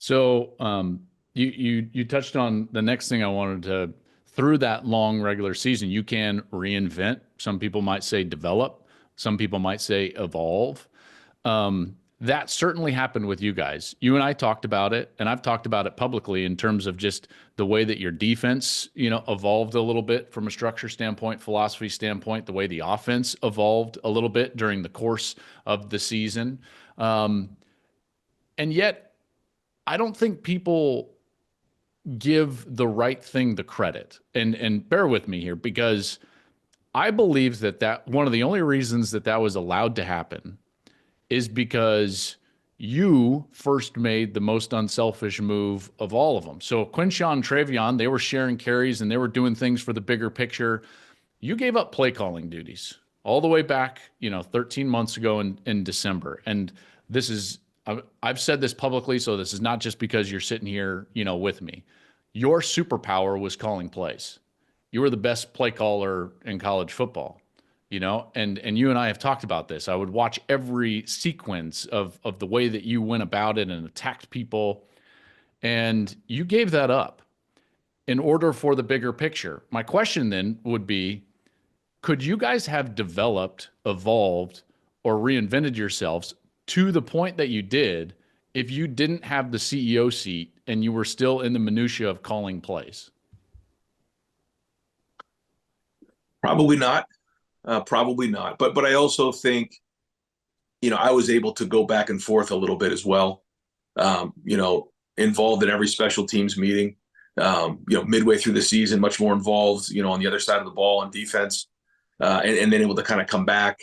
So you touched on the next thing I wanted to through that long regular season, you can reinvent. Some people might say develop. Some people might say evolve. That certainly happened with you guys. You and I talked about it, and I've talked about it publicly in terms of just the way that your defense, evolved a little bit from a structure standpoint, philosophy standpoint, the way the offense evolved a little bit during the course of the season. And yet, I don't think people give the right thing the credit. And bear with me here because I believe that one of the only reasons that was allowed to happen is because you first made the most unselfish move of all of them. So Quinshaw and Travion, they were sharing carries and they were doing things for the bigger picture. You gave up play calling duties all the way back, 13 months ago in December. And this is, I've said this publicly, so this is not just because you're sitting here, with me. Your superpower was calling plays. You were the best play caller in college football, and you and I have talked about this. I would watch every sequence of the way that you went about it and attacked people, and you gave that up in order for the bigger picture. My question then would be, could you guys have developed, evolved, or reinvented yourselves to the point that you did if you didn't have the CEO seat and you were still in the minutia of calling plays? Probably not. Probably not. But I also think, I was able to go back and forth a little bit as well. Involved in every special teams meeting. Midway through the season, much more involved, on the other side of the ball on defense, and then able to kind of come back.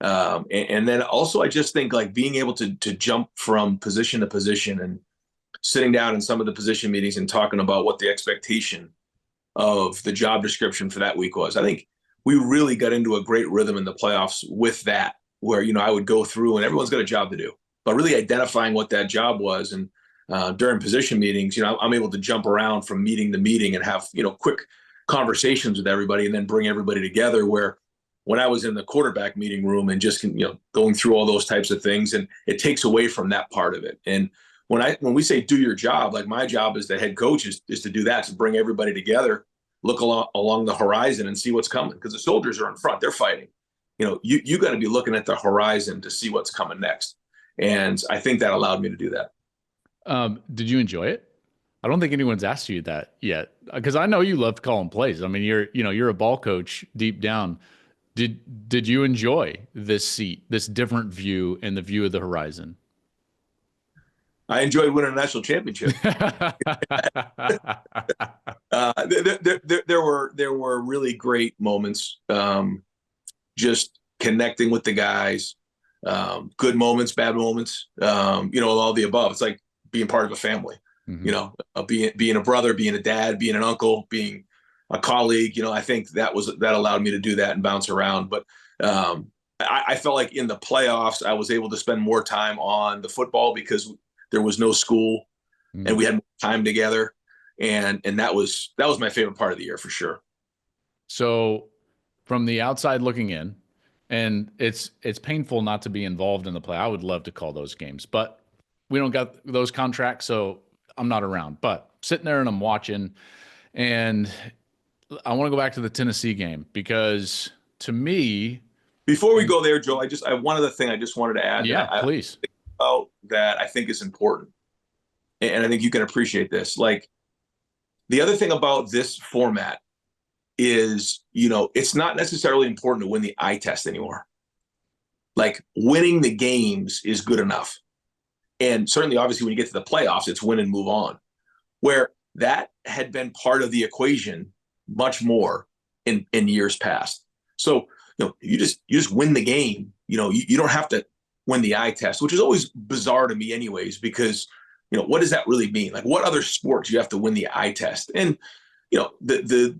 And then also, I just think like being able to jump from position to position and sitting down in some of the position meetings and talking about what the expectation of the job description for that week was. I think we really got into a great rhythm in the playoffs with that, where, I would go through and everyone's got a job to do, but really identifying what that job was. And during position meetings, I'm able to jump around from meeting to meeting and have, quick conversations with everybody and then bring everybody together, where when I was in the quarterback meeting room and just, going through all those types of things, and it takes away from that part of it. And when we say do your job, like my job as the head coach is to do that, to bring everybody together, look along the horizon and see what's coming, because the soldiers are in front, they're fighting. You got to be looking at the horizon to see what's coming next. And I think that allowed me to do that. Did you enjoy it? I don't think anyone's asked you that yet, because I know you love calling plays. I mean, you're a ball coach deep down. Did you enjoy this seat, this different view and the view of the horizon? I enjoyed winning a national championship. There were really great moments, just connecting with the guys, good moments, bad moments, all the above. It's like being part of a family, being a brother, being a dad, being an uncle, being a colleague. I think that allowed me to do that and bounce around. But I felt like in the playoffs, I was able to spend more time on the football because there was no school and we had more time together. And that was my favorite part of the year for sure. So from the outside looking in, and it's painful not to be involved in the play. I would love to call those games, but we don't got those contracts, so I'm not around. But sitting there and I'm watching, and I want to go back to the Tennessee game because to me, before we go there, Joe, I one other thing I just wanted to add. Yeah, please. That I think is important, and I think you can appreciate this. Like, the other thing about this format is, it's not necessarily important to win the eye test anymore. Like, winning the games is good enough. And certainly, obviously, when you get to the playoffs, it's win and move on. Where that had been part of the equation much more in years past. So, you just win the game. You don't have to win the eye test, which is always bizarre to me anyways, because, what does that really mean? Like, what other sports you have to win the eye test? And, the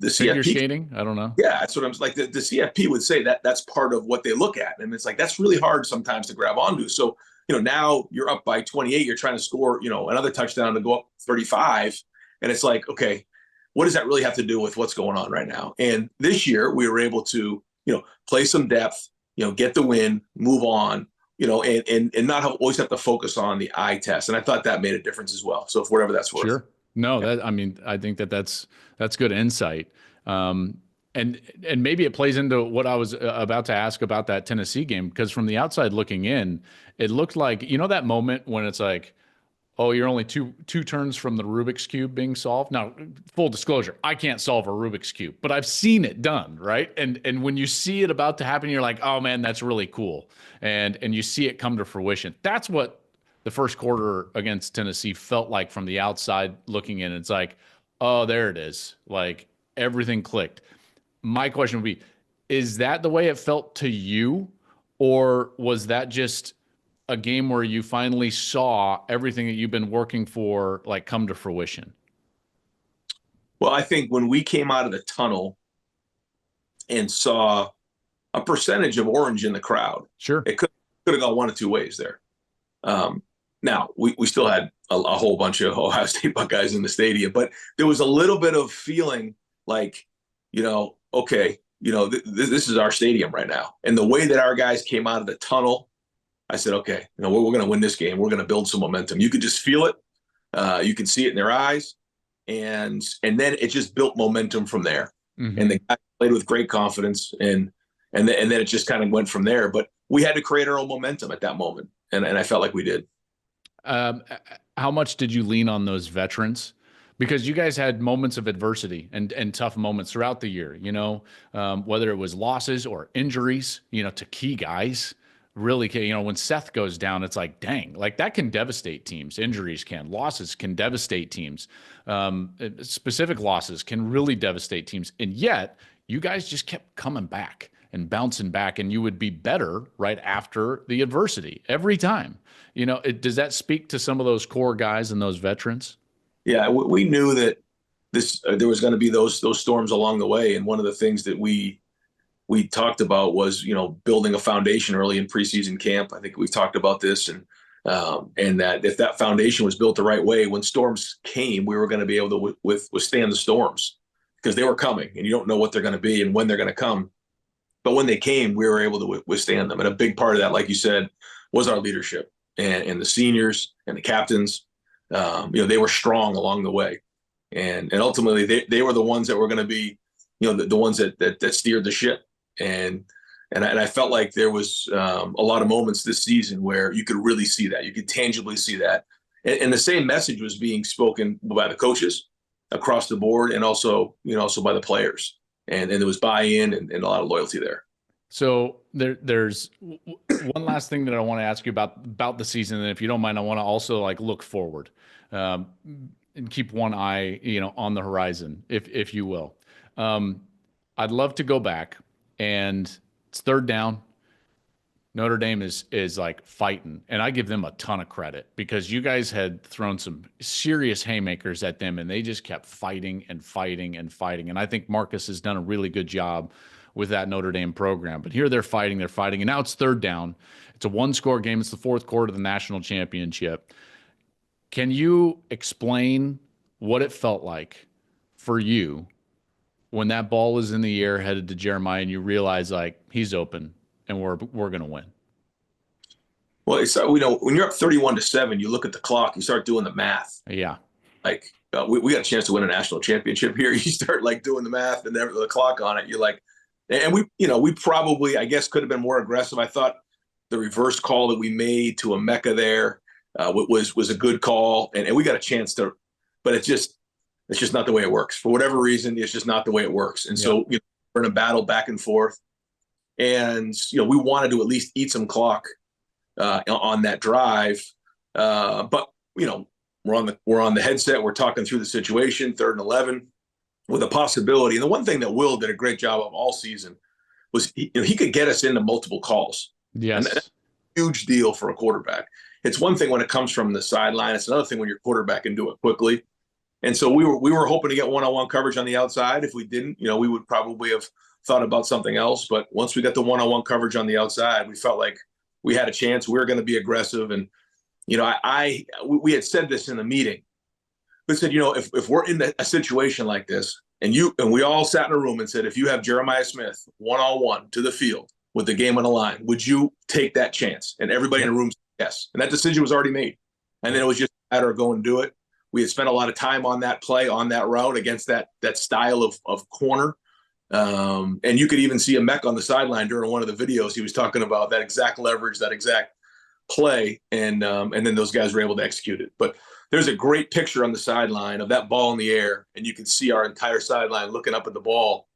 figure CFP, skating, I don't know. Yeah, that's what I'm like. The CFP would say that's part of what they look at. And it's like, that's really hard sometimes to grab onto. So, now you're up by 28, you're trying to score, another touchdown to go up 35. And it's like, okay, what does that really have to do with what's going on right now? And this year we were able to, play some depth, get the win, move on, and not always have to focus on the eye test. And I thought that made a difference as well. So, for whatever that's worth. Sure. No, Yeah. I mean, I think that's good insight. Um, and maybe it plays into what I was about to ask about that Tennessee game, because from the outside looking in, it looked like, that moment when it's like, oh, you're only two turns from the Rubik's Cube being solved. Now, full disclosure, I can't solve a Rubik's Cube, but I've seen it done, right? And when you see it about to happen, you're like, oh man, that's really cool. And you see it come to fruition. That's what the first quarter against Tennessee felt like from the outside looking in. It's like, oh, there it is. Like everything clicked. My question would be, is that the way it felt to you? Or was that just a game where you finally saw everything that you've been working for like come to fruition? Well, I think when we came out of the tunnel and saw a percentage of orange in the crowd, Sure. it could have gone one of two ways there. Now, we still had a whole bunch of Ohio State Buckeyes in the stadium, but there was a little bit of feeling like, okay, this is our stadium right now. And the way that our guys came out of the tunnel, I said, okay, we're going to win this game. We're going to build some momentum. You could just feel it. You could see it in their eyes. And then it just built momentum from there. Mm-hmm. And the guys played with great confidence. And then it just kind of went from there. But we had to create our own momentum at that moment. And I felt like we did. How much did you lean on those veterans? Because you guys had moments of adversity and tough moments throughout the year, whether it was losses or injuries, to key guys. Really, when Seth goes down, it's like, dang, like that can devastate teams. Injuries can, losses can devastate teams. Specific losses can really devastate teams. And yet, you guys just kept coming back and bouncing back, and you would be better right after the adversity every time. Does that speak to some of those core guys and those veterans? Yeah, we knew that there was going to be those storms along the way, and one of the things that we talked about was building a foundation early in preseason camp. I think we've talked about this, and that if that foundation was built the right way, when storms came, we were going to be able to withstand the storms because they were coming, and you don't know what they're going to be and when they're going to come. But when they came, we were able to withstand them. And a big part of that, like you said, was our leadership and the seniors and the captains. They were strong along the way, and ultimately they were the ones that were going to be, the ones that steered the ship. And I felt like there was a lot of moments this season where you could really see that. You could tangibly see that. And the same message was being spoken by the coaches across the board, and also by the players. And there was buy-in and a lot of loyalty there. So there's one last thing that I want to ask you about the season. And if you don't mind, I want to also like look forward and keep one eye, on the horizon, if you will. I'd love to go back, and it's third down. Notre Dame is like fighting, and I give them a ton of credit because you guys had thrown some serious haymakers at them, and they just kept fighting and fighting and fighting. And I think Marcus has done a really good job with that Notre Dame program. But here they're fighting, and now it's third down. It's a one-score game. It's the fourth quarter of the national championship. Can you explain what it felt like for you when that ball was in the air headed to Jeremiah and you realize like he's open and we're going to win? Well, it's when you're up 31-7, you look at the clock, you start doing the math. Yeah. Like we got a chance to win a national championship here. You start like doing the math and the clock on it. You're like, and we probably, I guess, could have been more aggressive. I thought the reverse call that we made to Emeka there was a good call, and we got a chance to, but it's just not the way it works. For whatever reason, it's just not the way it works. And so we're in a battle back and forth, and we wanted to at least eat some clock on that drive, but we're on the headset, we're talking through the situation, 3rd and 11, with a possibility. And the one thing that Will did a great job of all season was he could get us into multiple calls. Yes. And that's a huge deal for a quarterback. It's one thing when it comes from the sideline. It's another thing when your quarterback can do it quickly. And so we were hoping to get one-on-one coverage on the outside. If we didn't, we would probably have thought about something else. But once we got the one-on-one coverage on the outside, we felt like we had a chance. We were going to be aggressive. And, we had said this in the meeting. We said, if we're in a situation like this, and we all sat in a room and said, if you have Jeremiah Smith one-on-one to the field, with the game on the line, would you take that chance? And everybody in the room said yes. And that decision was already made. And then it was just a matter of going and do it. We had spent a lot of time on that play, on that route against that style of corner. And you could even see a Mech on the sideline during one of the videos. He was talking about that exact leverage, that exact play. And then those guys were able to execute it. But there's a great picture on the sideline of that ball in the air. And you can see our entire sideline looking up at the ball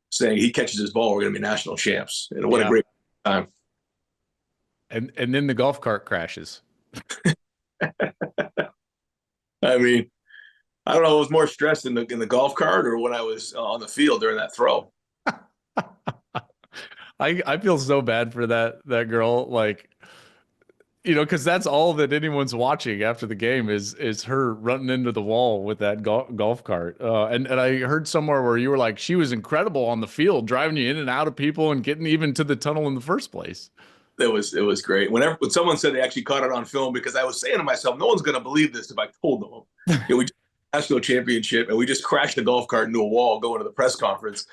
saying, he catches his ball, we're going to be national champs. And what a great time. And then the golf cart crashes. I mean, I don't know. I was more stressed in the golf cart or when I was on the field during that throw. I feel so bad for that girl. Like, you know, because that's all that anyone's watching after the game is her running into the wall with that golf cart. And I heard somewhere where you were like, she was incredible on the field, driving you in and out of people and getting even to the tunnel in the first place. It was great. When someone said they actually caught it on film, because I was saying to myself, no one's going to believe this if I told them. We just national championship and we just crashed the golf cart into a wall going to the press conference.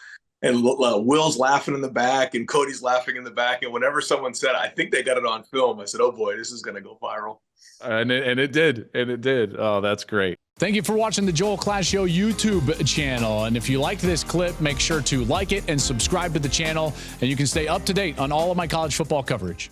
And Will's laughing in the back and Cody's laughing in the back. And whenever someone said, I think they got it on film, I said, oh boy, this is going to go viral. And it did. And it did. Oh, that's great. Thank you for watching the Joel Klatt Show YouTube channel. And if you liked this clip, make sure to like it and subscribe to the channel. And you can stay up to date on all of my college football coverage.